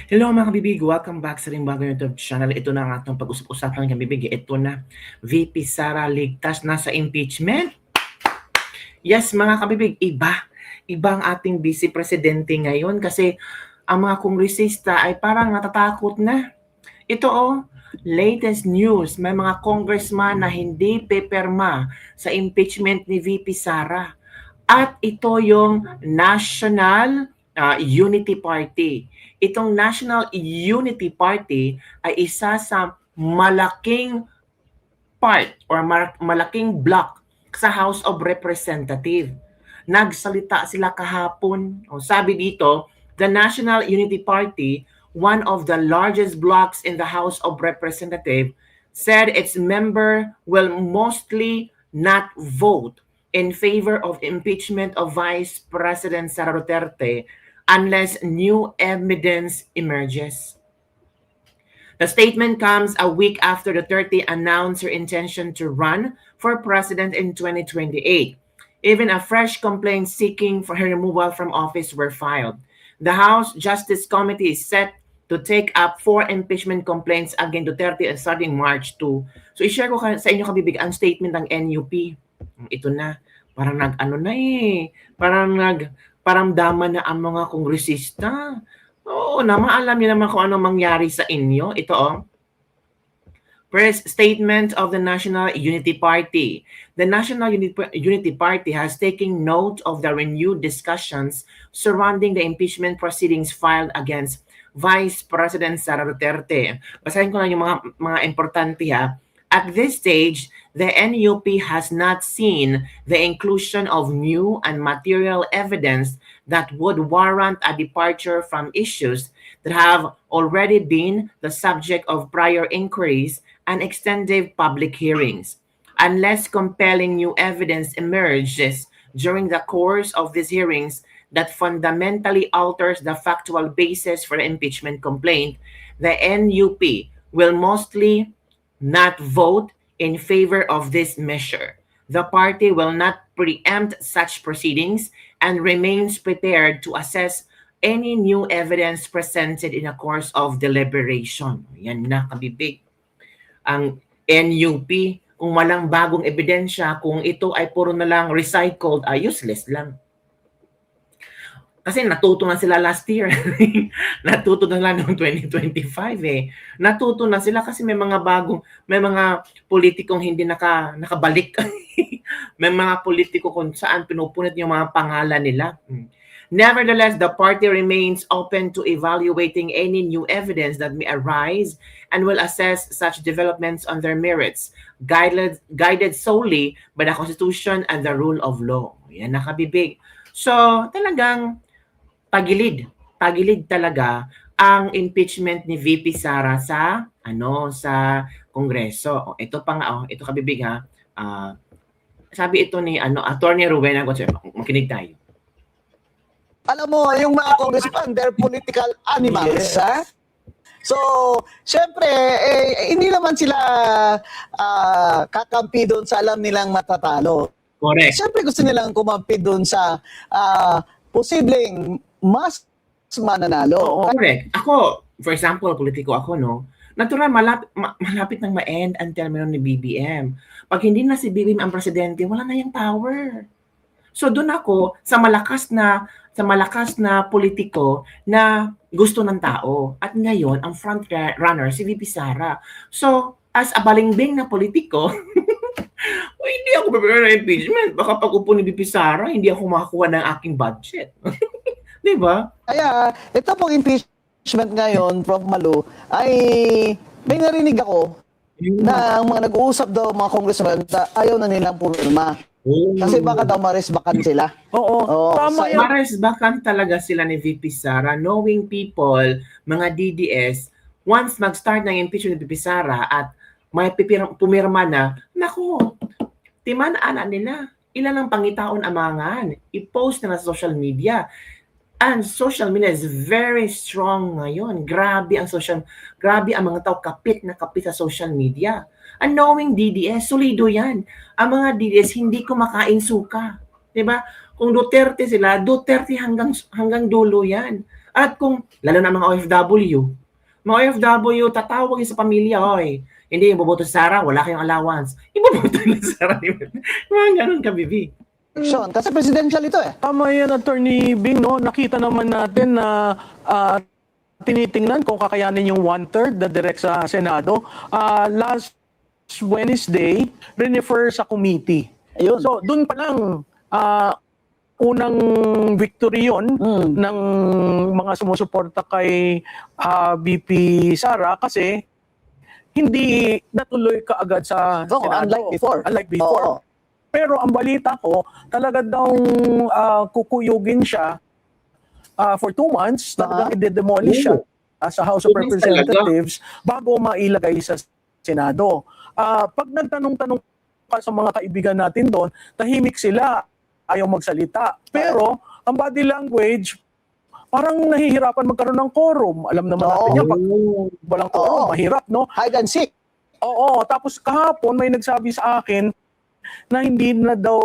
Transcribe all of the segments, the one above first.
Hello mga kabibig, welcome back sa ring bagong YouTube channel. Ito na ang atong pag-usap-usapan ng kabibig. Ito na, VP Sara ligtas na sa impeachment. Yes mga kabibig, iba ang ating vice presidente ngayon kasi ang mga kongresista ay parang natatakot na. Ito latest news, may mga congressman na hindi peperma sa impeachment ni VP Sara. At ito yung National Unity Party. Itong National Unity Party ay isa sa malaking part or malaking block sa House of Representatives. Nagsalita sila kahapon. Sabi dito, the National Unity Party, one of the largest blocks in the House of Representatives, said its member will mostly not vote in favor of impeachment of Vice President Sara Duterte unless new evidence emerges. The statement comes a week after Duterte announced her intention to run for president in 2028. Even a fresh complaint seeking for her removal from office were filed. The House Justice Committee is set to take up 4 impeachment complaints against Duterte starting March 2. So i-share ko sa inyo kabibig ang statement ng NUP. Ito na, parang nag-ano na paramdaman na ang mga kongresista. Oo naman, alam niyo naman kung ano mangyari sa inyo. Ito First statement of the National Unity Party. The National Unity Party has taken note of the renewed discussions surrounding the impeachment proceedings filed against Vice President Sara Duterte. Basahin ko lang yung mga importante ha. At this stage, the NUP has not seen the inclusion of new and material evidence that would warrant a departure from issues that have already been the subject of prior inquiries and extended public hearings. Unless compelling new evidence emerges during the course of these hearings that fundamentally alters the factual basis for the impeachment complaint, the NUP will mostly not vote in favor of this measure. The party will not preempt such proceedings and remains prepared to assess any new evidence presented in a course of deliberation. Yan na, kabibig. Ang NUP, kung walang bagong ebidensya, kung ito ay puro na lang recycled, useless lang. Kasi natuto na sila last year. Natuto na lang noong 2025 eh. Natuto na sila kasi may mga politikong hindi nakabalik. May mga politiko kung saan pinupunit yung mga pangalan nila. Nevertheless, the party remains open to evaluating any new evidence that may arise and will assess such developments on their merits, guided solely by the Constitution and the rule of law. Yan, nakabibig. So, talagang tagilid talaga ang impeachment ni VP Sara sa Kongreso. Ito pa nga ito kabibig ha. Sabi ito ni Attorney Rowena Gonzalo. Makinig tayo. Alam mo, yung mga congressman, they're political animals, ha? So, syempre, hindi naman sila kakampi doon sa alam nilang matatalo. Correct. Syempre, gusto nilang kumampi doon sa posibleng mas mananalo. Correct. Ako, for example, politiko ako, no? Natural, malapit nang ma-end ang termino ni BBM. Pag hindi na si BBM ang presidente, wala na yung power. So doon ako sa malakas na politiko na gusto ng tao. At ngayon, ang front runner si VP Sara. So, as a balingbing na politiko, hindi ako prepare ng impeachment. Baka pag upo ni VP Sara, hindi ako makakuha ng aking budget. Di ba? Kaya, ito pong impeachment ngayon, Prof. Malu, ay may narinig ako na ang mga nag-uusap daw mga congressman na ayaw na nilang purma. Kasi baka daw maresbakan sila. Oo. Tama yan. Maresbakan talaga sila ni VP Sara, knowing people, mga DDS, once mag-start ng impeachment ni VP Sara at may pumirma na, naku, timanaan nila. Ilan ang pangitaon amangan. I-post na sa social media. And social media is very strong ngayon. Grabe ang mga tao kapit sa social media. And knowing DDS, solido yan. Ang mga DDS hindi kumakain suka. 'Di ba? Kung Duterte sila, Duterte hanggang dulo yan. At kung, lalo na mga OFW, tatawagin sa pamilya, "Hoy, hindi iboboto sa Sara, wala kayong allowance." Iboboto na sa Sara. Mga ganun ka, Bibi. Kasi presidential ito eh. Tama yan, Attorney Bing, no? Nakita naman natin na tinitingnan kung kakayanin yung 1/3 na direct sa Senado. Last Wednesday, refer sa committee. Ayun. So, dun pa lang, unang victory yun ng mga sumusuporta kay VP Sara kasi hindi natuloy kaagad sa Oo, Senado. unlike before. Unlike before. Oo. Pero ang balita ko, talaga daw kukuyugin siya for 2 months, talagang i-demolish siya sa House of 2 months Representatives bago mailagay sa Senado. Pag nagtanong-tanong ka sa mga kaibigan natin doon, tahimik sila, ayaw magsalita. Pero ang body language, parang nahihirapan magkaroon ng quorum. Alam naman natin yan, pag walang quorum, mahirap, no? Hide and seek. Oo, tapos kahapon may nagsabi sa akin na hindi na daw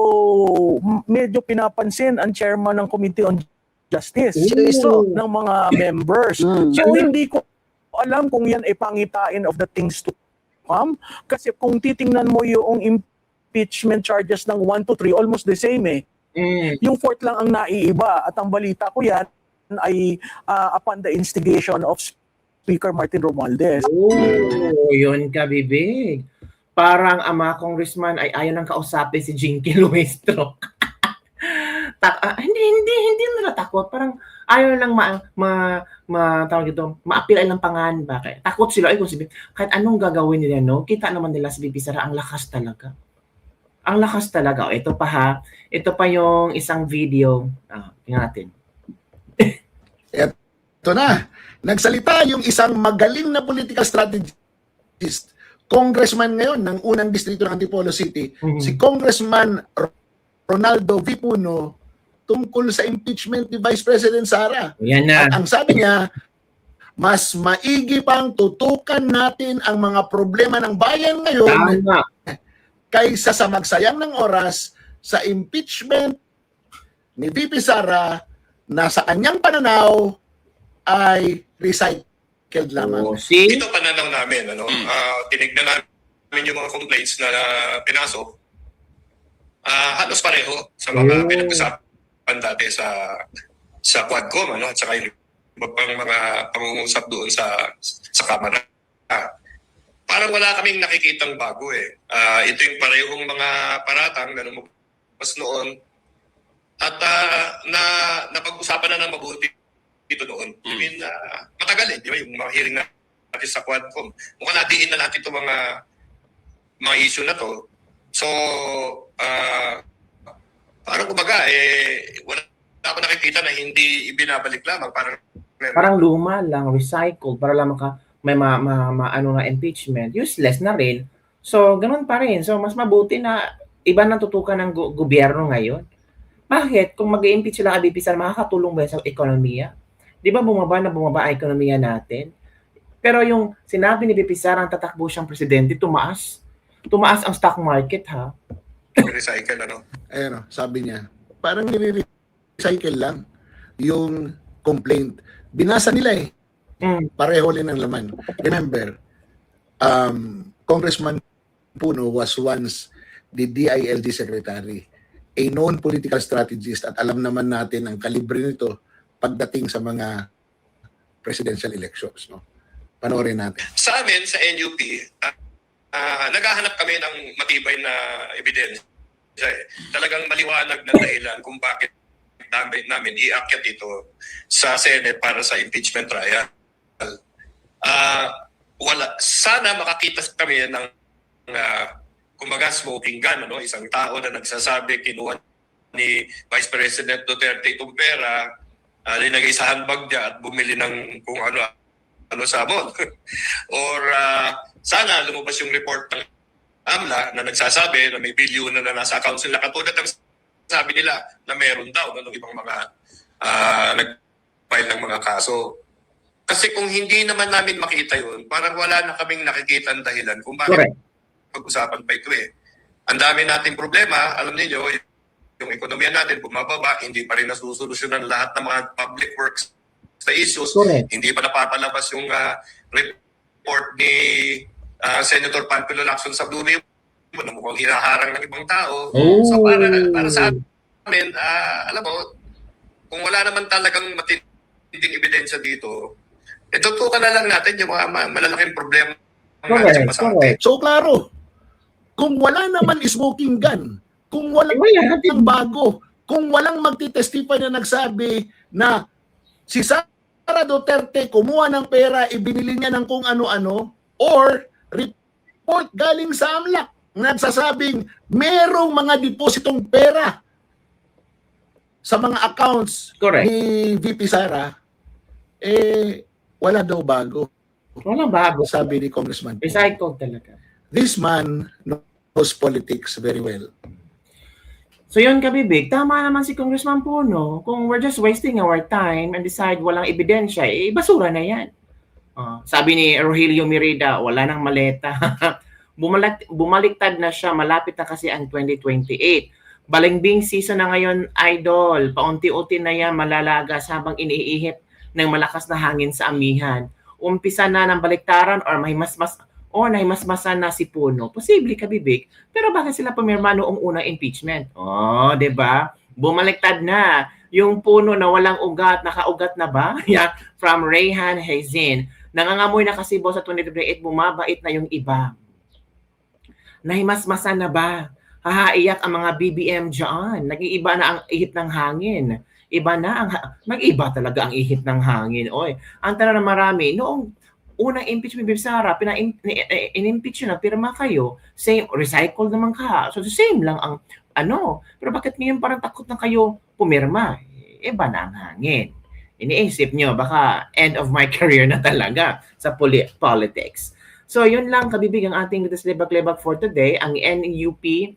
medyo pinapansin ang chairman ng Committee on Justice ng mga members. So hindi ko alam kung yan ay pangitain of the things to come. Kasi kung titingnan mo yung impeachment charges ng 1 to 3, almost the same eh. Yung 4th lang ang naiiba. At ang balita ko yan ay upon the instigation of Speaker Martin Romualdez. Yun ka, Bibig. Parang ang mga congressman ay ayaw nang kausapin si Jinky Luestro. Hindi nila takot. Parang ayaw lang tawag dito, ma-appeal lang pangan. Bakit? Takot sila. Ay, kung sabihin, kahit anong gagawin nila, no? Kita naman nila si VP Sara, ang lakas talaga. Ang lakas talaga. O, ito pa ha. Ito pa yung isang video. Tingnan natin. Ito na. Nagsalita yung isang magaling na political strategist, congressman ngayon ng unang distrito ng Antipolo City, si Congressman Ronaldo Vipuno, tungkol sa impeachment ni Vice President Sara. Yan na. At ang sabi niya, mas maigi pang tutukan natin ang mga problema ng bayan ngayon kaysa sa magsayang ng oras sa impeachment ni VP Sara na sa kanyang pananaw ay recycled lamang. Ito pananaw namin, tinignan namin yung mga complaints na pinasok. Halos pareho sa mga pinag-usapan dati sa Quadcom, at saka yung iba pang mga pangungusap doon sa Kamara. Parang wala kaming nakikitang bago eh. Ito yung parehong mga paratang na lumabas noon at napag-usapan na ng mabuti dito noon. I mean, matagal eh, di ba? Yung mga hearing natin sa Quadcom. Mukhang nadiin na natin itong mga issue na to. So, parang kumbaga, wala ako nakikita na hindi ibinabalik lamang. Parang luma lang, recycled, para lang may ano na impeachment. Useless na rin. So, ganun pa rin. So, mas mabuti na iba nang tutukan ng gobyerno ngayon. Bakit? Kung mag-i-impeach sila kay VP Sara, makakatulong ba sa ekonomiya? Di ba bumaba ang ekonomiya natin? Pero yung sinabi ni VP Sara, ang tatakbo siyang presidente, tumaas. Tumaas ang stock market, ha? Recycle, Ayun, sabi niya, parang nire-recycle lang yung complaint. Binasa nila eh. Pareho rin ang laman. Remember, Congressman Puno was once the DILG secretary, a known political strategist, at alam naman natin ang kalibre nito pagdating sa mga presidential elections. No? Panoorin natin. Sa amin, sa NUP, naghahanap kami ng matibay na ebidensya. Talagang maliwanag na dahilan kung bakit namin iakyat ito sa Senate para sa impeachment trial. Sana makakita kami ng kumbaga smoking gun, isang tao na nagsasabi kinuha ni Vice President Duterte itong pera, linagay sa handbag niya at bumili ng kung ano sabon. Or sana lumabas yung report ng AMLA na nagsasabi na may bilyon na nasa accounts nila, katulad ng sabi nila na meron daw ng ibang mga nag-file ng mga kaso. Kasi kung hindi naman namin makita yun, parang wala na kaming nakikita ang dahilan kung bakit pag-usapan pa ito eh. Ang dami nating problema, alam niyo, yung ekonomiya natin bumababa, hindi pa rin nasusolusyonan lahat ng mga public works na issues. Correct. Hindi pa napapalabas yung report ni Senator Panfilo Lacson sa Blue Ribbon na mukhang hinaharang ng ibang tao. Oh. So para sa amin, alam mo, kung wala naman talagang matinding ebidensya dito, tutukan na lang natin yung mga malalaking problema Correct, sa atin. correct. So klaro, kung wala naman smoking gun, kung walang Wala. bago, kung walang magtitestify na nagsabi na si Sara Duterte kumuha ng pera, ibinili niya ng kung ano-ano, or report galing sa AMLAC nagsasabing merong mga depositong pera sa mga accounts Correct. ni VP Sara, wala daw bago. Walang bago. Sabi ni Congressman. Recycled talaga. This man knows politics very well. So yun kabibig, tama naman si Congressman Puno. Kung we're just wasting our time and decide walang ebidensya, basura na yan. Sabi ni Rogelio Merida, wala nang maleta. Bumaliktad na siya, malapit na kasi ang 2028. Balimbing season na ngayon, idol. Paunti-unti na yan malalagas habang iniihip ng malakas na hangin sa amihan. Umpisa na ng baliktaran or nahimasmasan na si Puno. Posible kabibig. Pero bakit sila pumirma noong unang impeachment? Di ba? Bumaliktad na. Yung Puno na walang ugat, nakaugat na ba? Yeah, from Rayhan Hazin. Nangangamoy na kasi sa 2028, bumabait na yung iba. Nahimasmasan na ba? Hahaiyak ang mga BBM dyan. Nag-iiba na ang ihip ng hangin. Iba na nag-iba talaga ang ihip ng hangin. Oy, ang tanong na marami, noong unang impeachment ni Sara, in-impeach na, pirma kayo, same, recycle naman ka. So, same lang ang Pero bakit ngayon parang takot na kayo pumirma? Iba na ang hangin. Iniisip nyo, baka end of my career na talaga sa politics. So, yun lang, kabibig, ang ating Lebak-Lebak for today. Ang NUP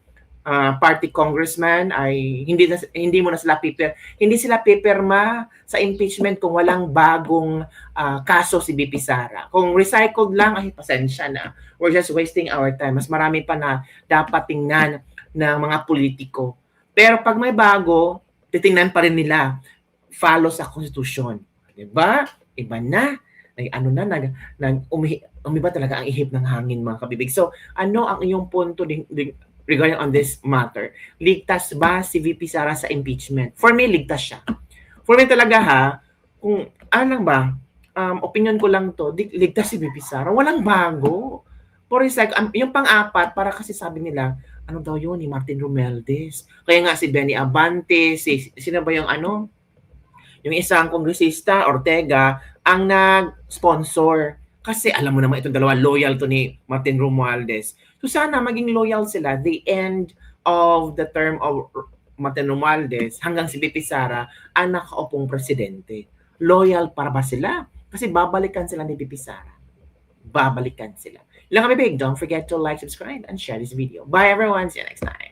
party congressman ay hindi sila pipirma sa impeachment kung walang bagong kaso si BP Sara. Kung recycled lang, ay pasensya na. We're just wasting our time. Mas marami pa na dapat tingnan ng mga politiko. Pero pag may bago, titingnan pa rin nila. Follow sa konstitusyon. Diba? Iba na. Umiba talaga ang ihip ng hangin, mga kabibig. So, ano ang iyong punto regarding on this matter? Ligtas ba si VP Sara sa impeachment? For me, ligtas siya. For me talaga kung opinion ko lang to, ligtas si VP Sara. Walang bago. For example, yung pang-apat, para kasi sabi nila, daw yun, ni Martin Romualdez. Kaya nga si Benny Abante, sino ba yung yung isang kongresista, Ortega, ang nag-sponsor. Kasi alam mo naman itong dalawa, loyal to ni Martin Romualdez. So sana maging loyal sila the end of the term of Martin Romualdez hanggang si VP Sara ang nakaupong presidente. Loyal para ba sila? Kasi babalikan sila ni VP Sara. Babalikan sila. Lang kami big. Don't forget to like, subscribe, and share this video. Bye everyone. See you next time.